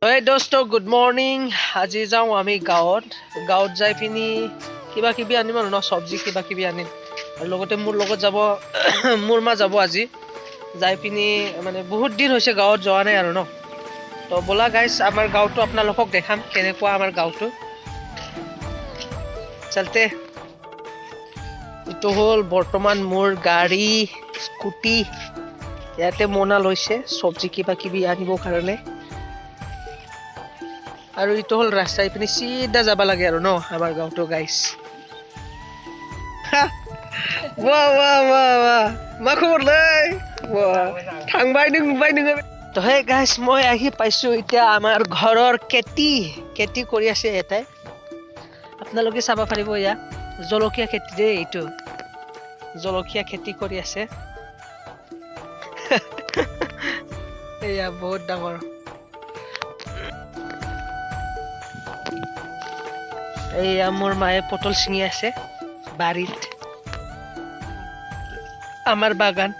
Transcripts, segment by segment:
Hey dosto, good morning. আজি যাওঁ আমি গাঁৱত যাই পিনি কিবা কিবি আনিম আৰু ন সবজি কিবা কিবি আনিম আৰু লগতে মোৰ লগত যাব মোৰ মা যাব আজি যাই পিনি মানে বহুত দিন হৈছে গাঁৱত যোৱা নাই আৰু ন তো বলা গাইস আমাৰ গাঁৱটো আপোনালোকক দেখাম কেনেকুৱা আমাৰ গাঁৱটো চলতে ইটো হ'ল বৰ্তমান মোৰ গাড়ী স্কুটি ইয়াতে মোনা লৈছে সবজি কিবা কিবি আনিবৰ কাৰণে আৰু ইটো হল ৰাস্তা ইপিনে সিধা যাব লাগে আৰু ন আমাৰ গাঁৱটো গাইস वाह वाह वाह वाह मा खबर लै वाह थांबाय नों नुबाय नोङो তো হে গাইস মই আহি পাইছো এতিয়া আমাৰ ঘৰৰ খেতি কৰি আছে এটাই আপোনালোকে চাব পাৰিব ইয়া জলকীয়া খেতি দে এইটো জলকীয়া খেতি কৰি আছে এয়া বহুত ডাঙৰ এয়া মোৰ মায়ে পটল ছিঙি আছে বাৰীত আমাৰ বাগান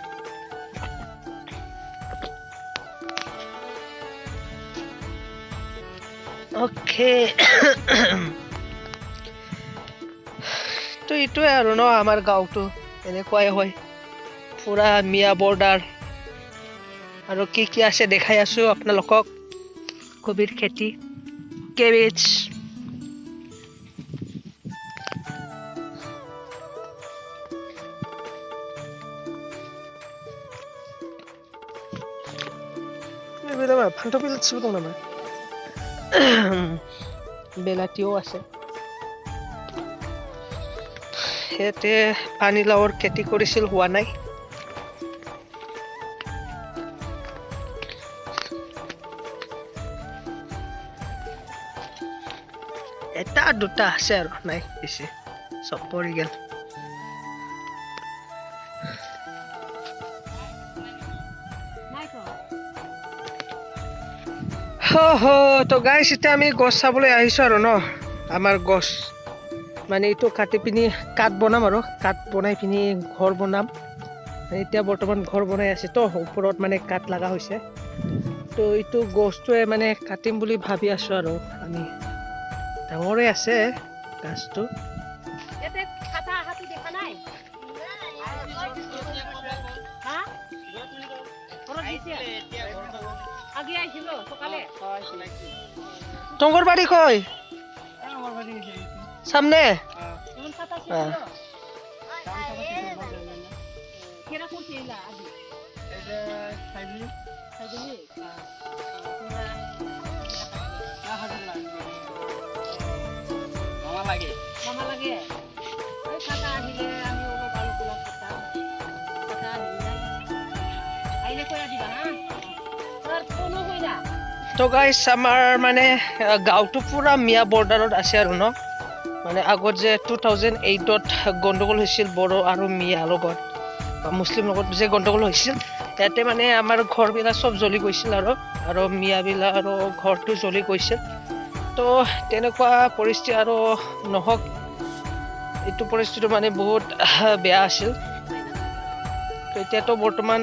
ওকে তো এইটোৱে আৰু ন আমাৰ গাঁৱটো এনেকুৱাই হয় পুৰা মিয়া বৰ্ডাৰ আৰু কি আছে দেখাই আছো আপোনালোকক কবিৰ খেতি কেবেজ ফান্টো পিল ছিল দং নামা বেলাতিও আছে হেতে পানীলাওৰ খেতি কৰিছিল হোৱা নাই এটা দুটা আছে আৰু নাই বেছি সব পৰি গেল তো গাইস এতিয়া আমি গছ চাবলৈ আহিছো আৰু ন আমাৰ গছ মানে এইটো কাটি পিনি কাঠ বনাম আৰু কাঠ বনাই পিনি ঘৰ বনাম এতিয়া বৰ্তমান ঘৰ বনাই আছে তো ওপৰত মানে কাঠ লগা হৈছে তো এইটো গছটোৱে মানে কাটিম বুলি ভাবি আছো আৰু আমি ডাঙৰে আছে গাছটো এতে খাতা হাতি দেখা নাই হা ঘৰত দিছে আগে আহিলো সকালে টঙ্গর বাড়ি কই সামনে কোন খাতা ছিল কেরা কোন ছিলা আদি এটা সাইবলি মামা লাগে ওই খাতা আহিলে আমি ওলো ভালো কুলা খাতা খাতা আহিলে আইলে কইরা দিবা না আর কোনো কইরা তো গাইস আমাৰ মানে গাঁৱটো পুৰা মিয়া বৰ্ডাৰত আছে আৰু ন মানে আগত যে 2008ত গণ্ডগোল হৈছিল বড়ো আৰু মিয়া লগত বা মুছলিম লগত যে গণ্ডগোল হৈছিল ইয়াতে মানে আমাৰ ঘৰবিলাক সব জ্বলি গৈছিল আৰু মিয়াবিলাক আৰু ঘৰটো জ্বলি গৈছিল তো তেনেকুৱা পৰিস্থিতি আৰু নহওক এইটো পৰিস্থিতি মানে বহুত বেয়া আছিল তো এতিয়াতো বৰ্তমান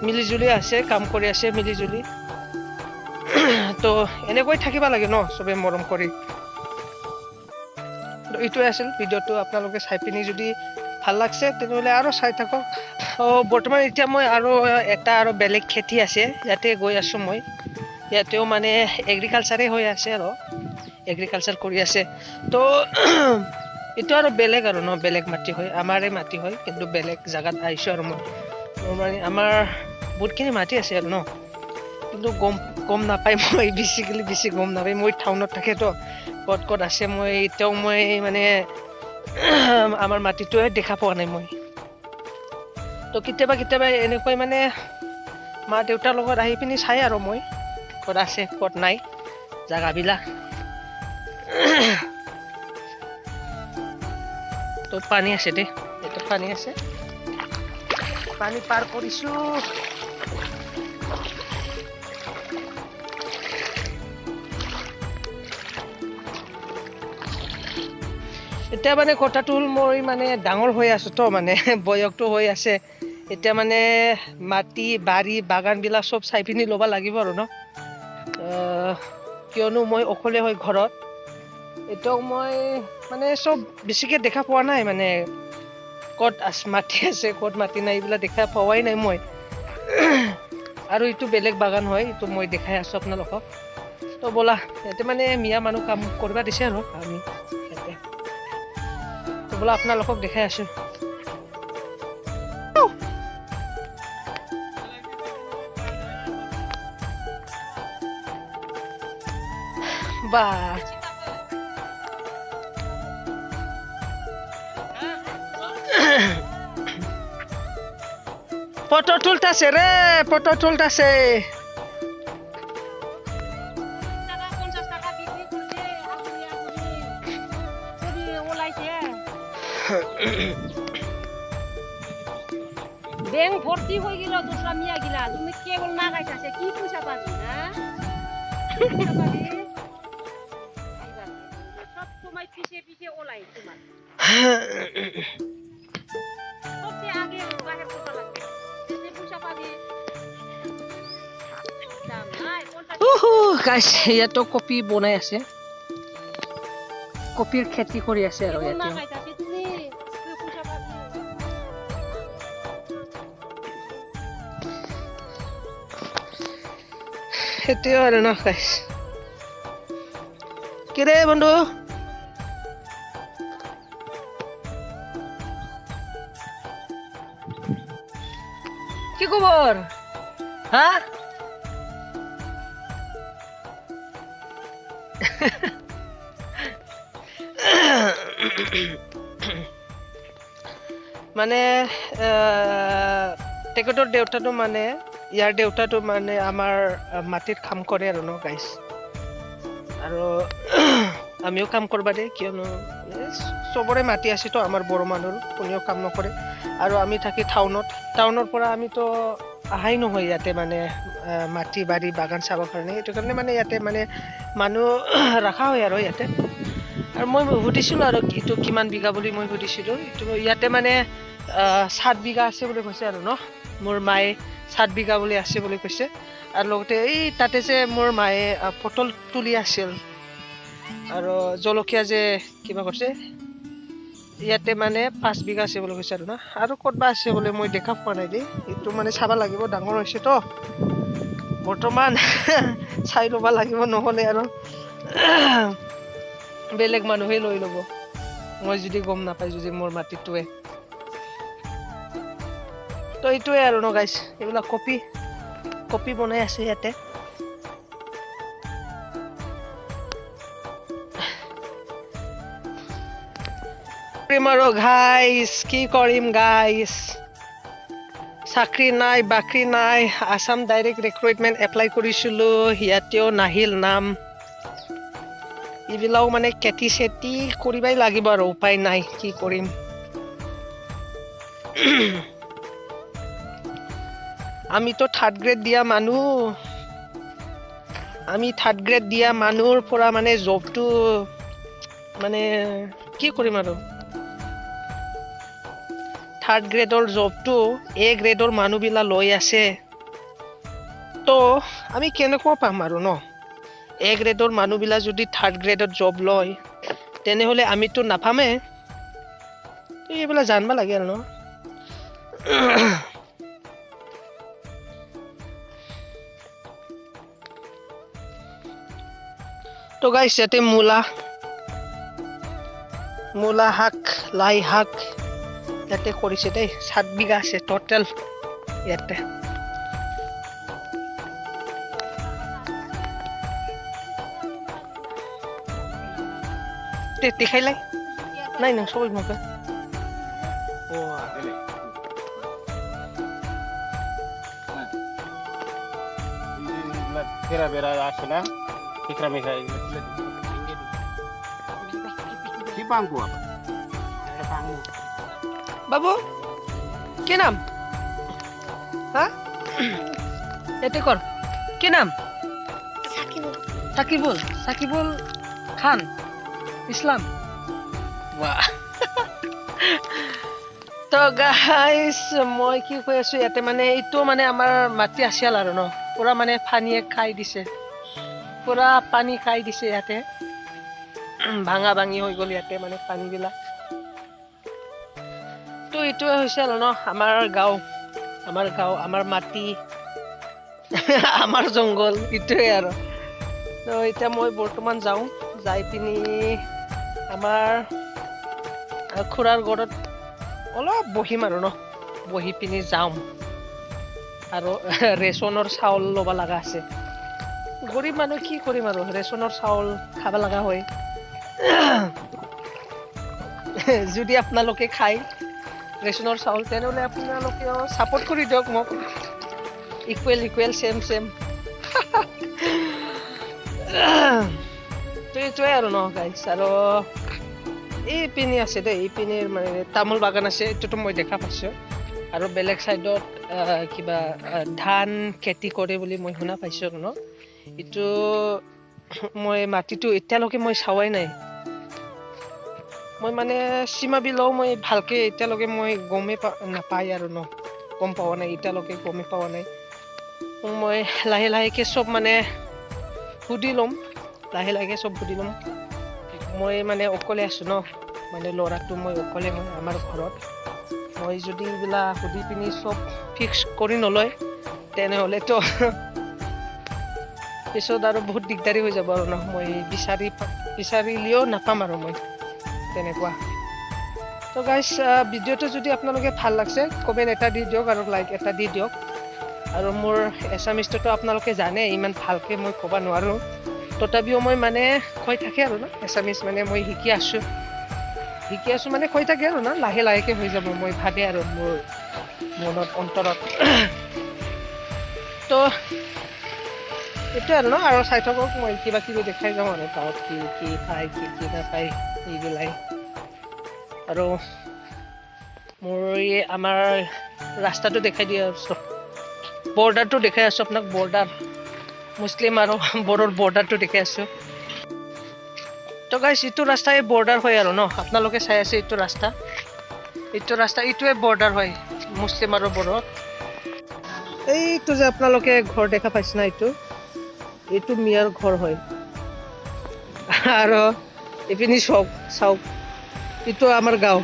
মিলিজুলি আছে কাম কৰি আছে মিলিজুলি তো এনেকৈ থাকিব লাগে ন সবে মৰম কৰি তো এইটোৱে আছিল ভিডিঅ'টো আপোনালোকে চাই পিনি যদি ভাল লাগছে তেনেহ'লে আৰু চাই থাকক বৰ্তমান এতিয়া মই আৰু এটা আৰু বেলেগ খেতি আছে ইয়াতে গৈ আছো মই ইয়াতেও মানে এগ্ৰিকালচাৰে হৈ আছে আৰু এগ্ৰিকালচাৰ কৰি আছে তো এইটো আৰু বেলেগ আৰু ন বেলেগ মাটি হয় আমাৰে মাটি হয় কিন্তু বেলেগ জাগাত আহিছো আৰু মই মানে আমাৰ বহুতখিনি মাটি আছে আৰু ন কিন্তু গম নাপায় মই বেছি গম নাপায় মই টাউনত থাকেতো ক'ত আছে মই এতিয়াও মই মানে আমাৰ মাটিটোৱে দেখা পোৱা নাই মই তো কেতিয়াবা এনেকৈ মানে মা দেউতাৰ লগত আহি পিনি চাই আৰু মই ক'ত আছে ক'ত নাই জাগাবিলাক তো পানী আছে দেই এইটো পানী আছে পানী পাৰ কৰিছো এতিয়া মানে কথাটো হ'ল মই মানে ডাঙৰ হৈ আছো তো মানে বয়সটো হৈ আছে এতিয়া মানে মাটি বাৰী বাগানবিলাক সব চাই পিনি ল'ব লাগিব আৰু ন কিয়নো মই অকলে হয় ঘৰত এইটো মই মানে চব বেছিকৈ দেখা পোৱা নাই মানে ক'ত মাটি আছে ক'ত মাটি নাই এইবিলাক দেখা পোৱাই নাই মই আৰু এইটো বেলেগ বাগান হয় এইটো মই দেখাই আছোঁ আপোনালোকক তো ব'লা ইয়াতে মানে মিয়া মানুহ কাম কৰিব দিছে আৰু আমি ইয়াতে তো ব'লা আপোনালোকক দেখাই আছোঁ বাহ ফটো তুলতাছে রে ফটো তুলতাছে বেং ভর্তি হয়ে গেল দুসরা মিয়া গিলা তুমি কেবল না খাইতাছে কি পয়সা পাবি না সব সময় পিছে পিছে ওলাই তোমার সবচেয়ে আগে বাহির করতে লাগবে যে পয়সা পাবি দাম নাই গাইস ইয়াতো কপি বনাই আছে কপিৰ খেতি কৰি আছে আৰু ইয়াতে সেইটোৱে আৰু ন গাইস কি ৰে বন্ধু কি খবৰ হা মানে তেখেতৰ দেউতাটো মানে ইয়াৰ দেউতাটো মানে আমাৰ মাটিত কাম কৰে আৰু ন গাইছ আৰু আমিও কাম কৰবা দে কিয়নো চবৰে মাটি আছেতো আমাৰ বড়ো মানুহৰ কোনেও কাম নকৰে আৰু আমি থাকি টাউনৰ পৰা আমিতো আহাই নহয় ইয়াতে মানে মাটি বাৰী বাগান চাবৰ কাৰণে সেইটো কাৰণে মানে ইয়াতে মানে মানুহ ৰখা হয় আৰু ইয়াতে আৰু মই সুধিছিলোঁ আৰু এইটো কিমান বিঘা বুলি মই সুধিছিলোঁ এইটো ইয়াতে মানে 7 বিঘা আছে বুলি কৈছে আৰু ন মোৰ মায়ে 7 বিঘা বুলি আছে বুলি কৈছে আৰু লগতে এই তাতে যে মোৰ মায়ে পটল তুলি আছিল আৰু জলকীয়া যে কিবা কৰিছে ইয়াতে মানে 5 বিঘা আছে বুলি কৈছে আৰু না আৰু ক'তবা আছে বুলি মই দেখা পোৱা নাই দেই এইটো মানে চাব লাগিব ডাঙৰ হৈছে তো বৰ্তমান চাই ল'ব লাগিব নহ'লে আৰু বেলেগ মানুহে লৈ ল'ব মই যদি গম নাপাই যদি মোৰ মাটিটোৱে তো এইটোৱে আৰু ন গাইছ এইবিলাক কপি বনাই আছে ইয়াতে আৰু গাইছ কি কৰিম গাইছ চাকৰি নাই বাকৰি নাই আসাম ডাইৰেক্ট ৰিক্ৰুইটমেণ্ট এপ্লাই কৰিছিলোঁ ইয়াতেও নাহিল নাম এইবিলাও মানে খেতি চেতি কৰিবই লাগিব আৰু উপায় নাই কি কৰিম আমিতো 3rd গ্ৰেড দিয়া মানুহ আমি 3rd গ্ৰেড দিয়া মানুহৰ পৰা মানে জবটো মানে কি কৰিম আৰু 3rd গ্ৰেডৰ জবটো A গ্ৰেডৰ মানুহবিলাক লৈ আছে তো আমি কেনেকুৱা পাম আৰু ন A গ্ৰেডৰ মানুহবিলাক যদি 3rd গ্ৰেডত জব লয় তেনেহ'লে আমিতো নাপামেই এইবিলাক জানিব লাগে আৰু ন তো গাইছ ইয়াতে মূলা শাক লাই শাক ইয়াতে কৰিছে দেই 7 বিঘা আছে টোটেল ইয়াতে দেখাইলাই নাই নং সবাই মুখে ও Kira bera asuna, kira mesa di pangku apa? Ada pangku. বাবু কি নাম হা এতে কর কি নাম সাকিবুল খান ইসলাম বাহ তো গাইস মই কি কৈ আছো ইয়াতে মানে এইটো মানে আমাৰ মাটি আছিল আৰু ন পুৰা মানে পানীয়ে খাই দিছে পুৰা পানী খাই দিছে ইয়াতে ভাঙা ভাঙি হৈ গ'ল ইয়াতে মানে পানীবিলাক তো এইটোৱে হৈছে আৰু ন আমাৰ গাঁও আমাৰ মাটি আমাৰ জংঘল এইটোৱে আৰু তো এতিয়া মই বৰ্তমান যাওঁ যাই পিনি আমাৰ খুৰাৰ ঘৰত অলপ বহিম আৰু ন বহি পিনি যাম আৰু ৰেচনৰ চাউল ল'ব লগা আছে গৰীব মানুহ কি কৰিম আৰু ৰেচনৰ চাউল খাব লগা হয় যদি আপোনালোকে খায় ৰেচনৰ চাউল তেনেহ'লে আপোনালোকেও ছাপোৰ্ট কৰি দিয়ক মোক ইকুৱেল চেম তো এইটোৱে আৰু ন গাইছ আৰু এই পিনে আছে দেই এই পিনে মানে তামোল বাগান আছে এইটোতো মই দেখা পাইছোঁ আৰু বেলেগ চাইডত কিবা ধান খেতি কৰে বুলি মই শুনা পাইছোঁ ন এইটো মই মাটিটো এতিয়ালৈকে মই চাৱাই নাই মই মানে সীমা বিলাও মই ভালকে এতিয়ালৈকে মই গমেই নাপায় আৰু ন গম পোৱা নাই এতিয়ালৈকে গমেই পোৱা নাই মই লাহেকে চব মানে সুধি ল'ম লাহেকে চব সুধি ল'ম মই মানে অকলে আছোঁ ন মানে ল'ৰাটো মই অকলে মই আমাৰ ঘৰত মই যদি এইবিলাক সুধি পিনি চব ফিক্স কৰি নলয় তেনেহ'লেতো পিছত আৰু বহুত দিগদাৰী হৈ যাব আৰু ন মই বিচাৰিলেও নাপাম আৰু মই তেনেকুৱা তো গাইছ ভিডিঅ'টো যদি আপোনালোকে ভাল লাগছে কমেণ্ট এটা দি দিয়ক আৰু লাইক এটা দি দিয়ক আৰু মোৰ এছামিজটোতো আপোনালোকে জানে ইমান ভালকে মই ক'ব নোৱাৰোঁ তথাপিও মই মানে কৈ থাকে আৰু ন এছামিজ মানে মই শিকি আছোঁ মানে কৈ থাকে আৰু ন লাহেকে হৈ যাব মই ভাবে আৰু মোৰ মনত অন্তৰত তো এইটোৱে আৰু ন আৰু চাই থাকক মই কিবা কিবি দেখাই যাওঁ আৰু গাঁৱত কি পায় কি নাপায় এইবিলাক আৰু মোৰ আমাৰ ৰাস্তাটো দেখাই দিয়ে আৰু বৰ্ডাৰটো দেখাই আছোঁ আপোনাক বৰ্ডাৰ মুছলিম আৰু বড়োৰ বৰ্ডাৰটো দেখাই আছোঁ তো গাইছ এইটো ৰাস্তা এই বৰ্ডাৰ হয় আৰু ন আপোনালোকে চাই আছে এইটো ৰাস্তা এইটোৱে বৰ্ডাৰ হয় মুছলিম আৰু বড়োৰ এইটো যে আপোনালোকে ঘৰ দেখা পাইছে না এইটো মিয়াৰ ঘৰ হয় আৰু এইপিনি চাওক এইটো আমাৰ গাঁও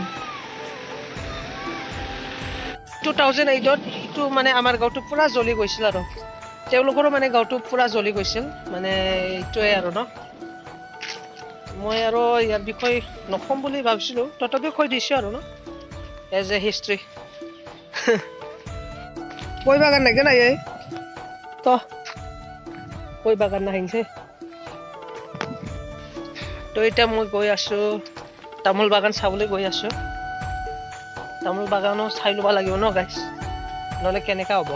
2008ত এইটো মানে আমাৰ গাঁওটো পুৰা জ্বলি গৈছিল আৰু তেওঁলোকৰো মানে গাঁওটো পুৰা জ্বলি গৈছিল মানে এইটোৱে আৰু ন মই আৰু ইয়াৰ বিষয়ে নকম বুলি ভাবিছিলোঁ তথাপিও কৈ দিছোঁ আৰু ন এজ এ হিষ্ট্ৰী কই বাগান নাকি নাই তো কই বাগান নাহিছে তো এতিয়া মই গৈ আছোঁ তামোল বাগান চাবলৈ গৈ আছোঁ তামোল বাগানো চাই ল'ব লাগিব ন গাইছ নহ'লে কেনেকৈ হ'ব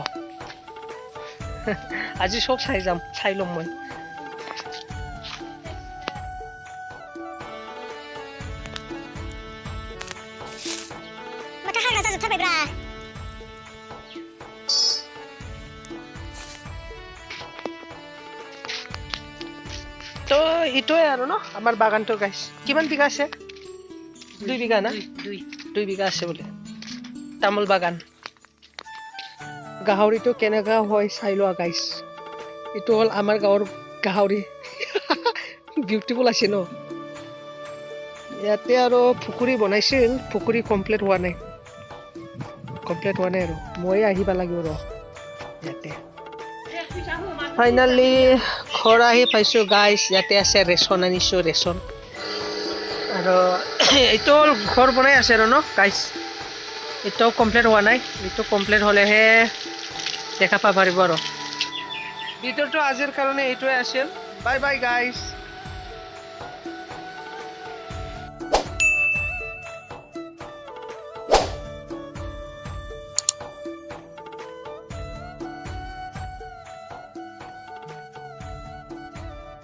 আজি চব চাই ল'ম মই তো এইটোৱে আৰু ন আমাৰ বাগানটো গাইছ কিমান বিঘা আছে 2 বিঘা না 2 বিঘা আছে বোলে তামোল বাগান গাহৰিটো কেনেকুৱা হয় চাই লোৱা গাইছ এইটো হ'ল আমাৰ গাঁৱৰ গাহৰি বিউটিফুল আছে ন ইয়াতে আৰু পুখুৰী বনাইছিল পুখুৰী কমপ্লিট হোৱা নাই আৰু মই আহিব লাগিব ৰ ইয়াতে ফাইনেলি ঘৰ আহি পাইছোঁ গাইছ ইয়াতে আছে ৰেচন আনিছোঁ ৰেচন আৰু এইটো ঘৰ বনাই আছে আৰু ন গাইছ এটাও কমপ্লিট হোৱা নাই এইটো কমপ্লিট হ'লেহে দেখা পাব পাৰিব আৰু ভিডিঅ'টো আজিৰ কাৰণে এইটোৱে আছিল বাই বাই গাইছ